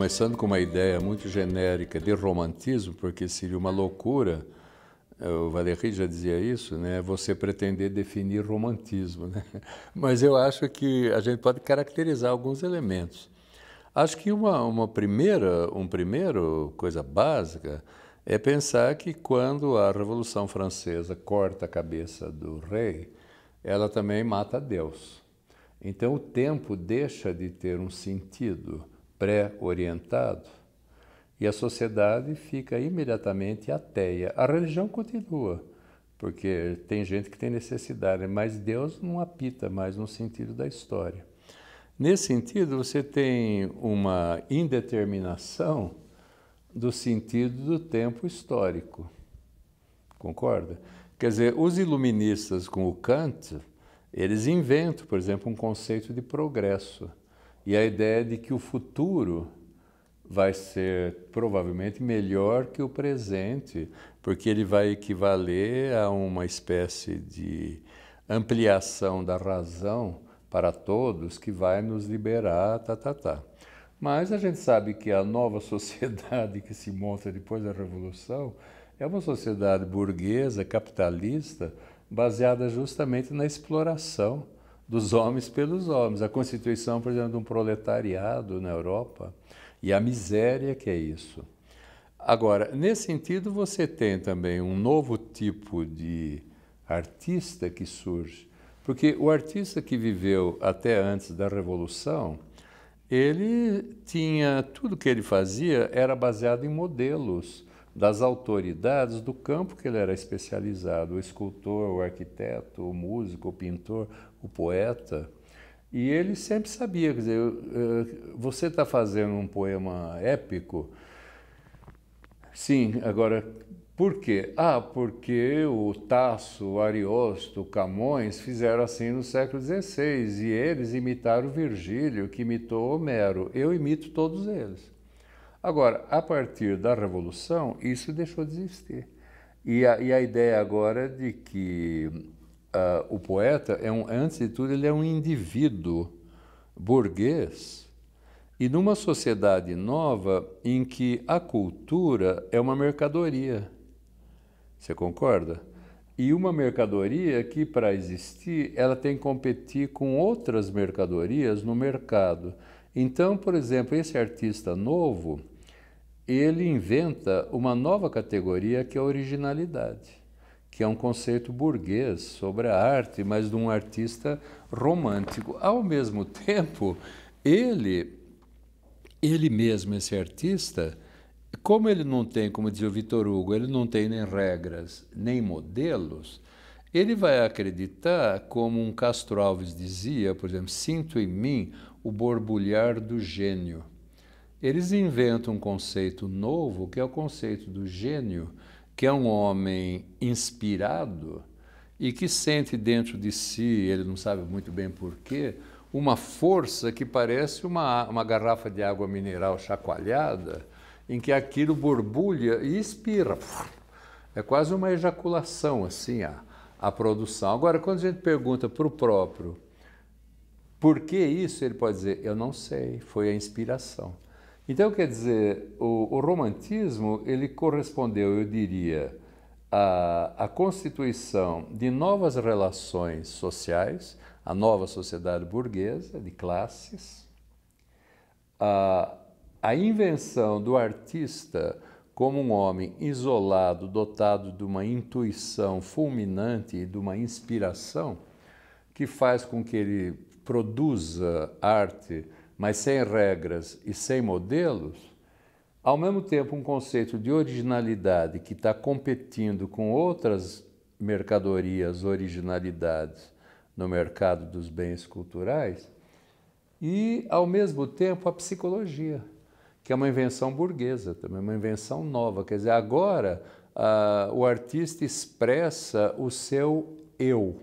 começando com uma ideia muito genérica de romantismo, porque seria uma loucura, o Valéry já dizia isso, né? Você pretender definir romantismo, né? Mas eu acho que a gente pode caracterizar alguns elementos. Acho que um primeiro coisa básica é pensar que quando a Revolução Francesa corta a cabeça do rei, ela também mata Deus. Então o tempo deixa de ter um sentido pré-orientado e a sociedade fica imediatamente ateia. A religião continua, porque tem gente que tem necessidade, mas Deus não apita mais no sentido da história. Nesse sentido, você tem uma indeterminação do sentido do tempo histórico. Concorda? Quer dizer, os iluministas com o Kant, eles inventam, por exemplo, um conceito de progresso e a ideia de que o futuro vai ser provavelmente melhor que o presente, porque ele vai equivaler a uma espécie de ampliação da razão para todos que vai nos liberar, Mas a gente sabe que a nova sociedade que se monta depois da Revolução é uma sociedade burguesa, capitalista, baseada justamente na exploração dos homens pelos homens. A constituição, por exemplo, de um proletariado na Europa e a miséria que é isso. Agora, nesse sentido, você tem também um novo tipo de artista que surge, porque o artista que viveu até antes da Revolução, ele tinha, tudo que ele fazia era baseado em modelos das autoridades do campo que ele era especializado, o escultor, o arquiteto, o músico, o pintor, o poeta. E ele sempre sabia, quer dizer, você está fazendo um poema épico? Sim, agora, por quê? Ah, porque o Tasso, o Ariosto, o Camões fizeram assim no século XVI e eles imitaram Virgílio, que imitou Homero. Eu imito todos eles. Agora, a partir da Revolução, isso deixou de existir. E a ideia agora de que o poeta, antes de tudo, ele é um indivíduo burguês e numa sociedade nova em que a cultura é uma mercadoria. Você concorda? E uma mercadoria que, para existir, ela tem que competir com outras mercadorias no mercado. Então, por exemplo, esse artista novo, ele inventa uma nova categoria que é a originalidade, que é um conceito burguês sobre a arte, mas de um artista romântico. Ao mesmo tempo, ele mesmo, esse artista, como ele não tem, como dizia o Victor Hugo, ele não tem nem regras, nem modelos, ele vai acreditar, como um Castro Alves dizia, por exemplo, sinto em mim o borbulhar do gênio. Eles inventam um conceito novo, que é o conceito do gênio, que é um homem inspirado e que sente dentro de si, ele não sabe muito bem porquê, uma força que parece uma garrafa de água mineral chacoalhada, em que aquilo borbulha e expira. É quase uma ejaculação, assim, a produção. Agora, quando a gente pergunta para o próprio por que isso, ele pode dizer, eu não sei, foi a inspiração. Então, quer dizer, o romantismo, ele correspondeu, eu diria, à constituição de novas relações sociais, a nova sociedade burguesa, de classes, a invenção do artista como um homem isolado, dotado de uma intuição fulminante e de uma inspiração que faz com que ele produza arte, mas sem regras e sem modelos, ao mesmo tempo um conceito de originalidade que está competindo com outras mercadorias, originalidades no mercado dos bens culturais, e ao mesmo tempo a psicologia, que é uma invenção burguesa, também uma invenção nova. Quer dizer, agora o artista expressa o seu eu.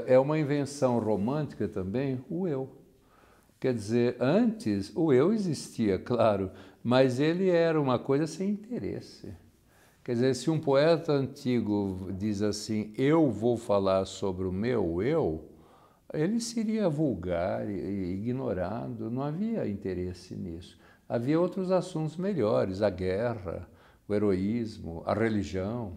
É uma invenção romântica também, o eu. Quer dizer, antes o eu existia, claro, mas ele era uma coisa sem interesse. Quer dizer, se um poeta antigo diz assim, eu vou falar sobre o meu eu, ele seria vulgar e ignorado, não havia interesse nisso. Havia outros assuntos melhores, a guerra, o heroísmo, a religião.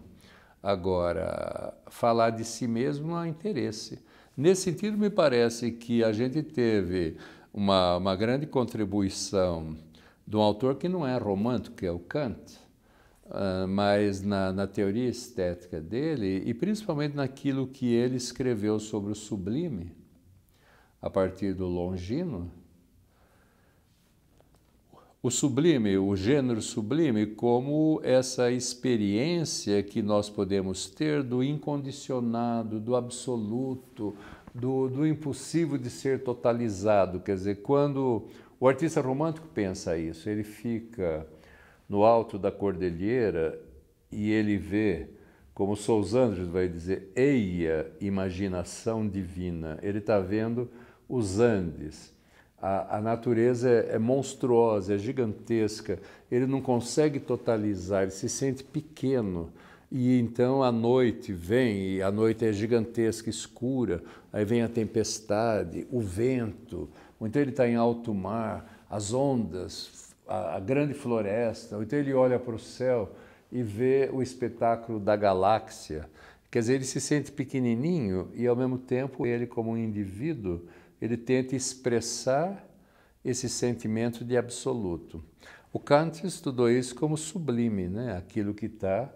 Agora, falar de si mesmo não há interesse. Nesse sentido, me parece que a gente teve uma grande contribuição de um autor que não é romântico, que é o Kant, mas na teoria estética dele, e principalmente naquilo que ele escreveu sobre o sublime, a partir do Longino. O sublime, o gênero sublime, como essa experiência que nós podemos ter do incondicionado, do absoluto, do impossível de ser totalizado. Quer dizer, quando o artista romântico pensa isso, ele fica no alto da cordilheira e ele vê, como Sousandres vai dizer, eia, imaginação divina. Ele está vendo os Andes. A natureza é monstruosa, é gigantesca, ele não consegue totalizar, ele se sente pequeno. E então a noite vem, e a noite é gigantesca, escura, aí vem a tempestade, o vento, ou então ele está em alto mar, as ondas, a grande floresta, ou então ele olha para o céu e vê o espetáculo da galáxia. Quer dizer, ele se sente pequenininho e, ao mesmo tempo, ele, como um indivíduo, ele tenta expressar esse sentimento de absoluto. O Kant estudou isso como sublime, né? Aquilo que está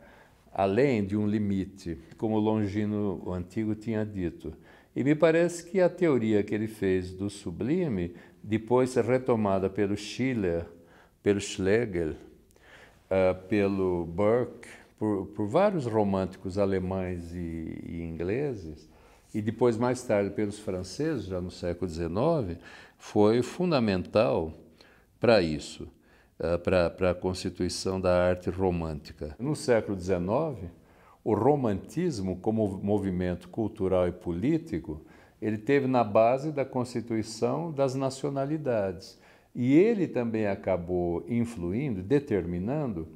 além de um limite, como o Longino o Antigo tinha dito. E me parece que a teoria que ele fez do sublime, depois retomada pelo Schiller, pelo Schlegel, pelo Burke, por vários românticos alemães e ingleses, e depois, mais tarde, pelos franceses, já no século XIX, foi fundamental para isso, para a constituição da arte romântica. No século XIX, o romantismo, como movimento cultural e político, ele teve na base da constituição das nacionalidades. E ele também acabou influindo, determinando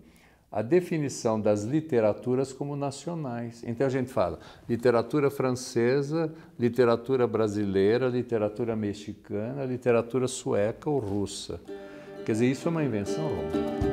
a definição das literaturas como nacionais. Então a gente fala literatura francesa, literatura brasileira, literatura mexicana, literatura sueca ou russa. Quer dizer, isso é uma invenção romântica.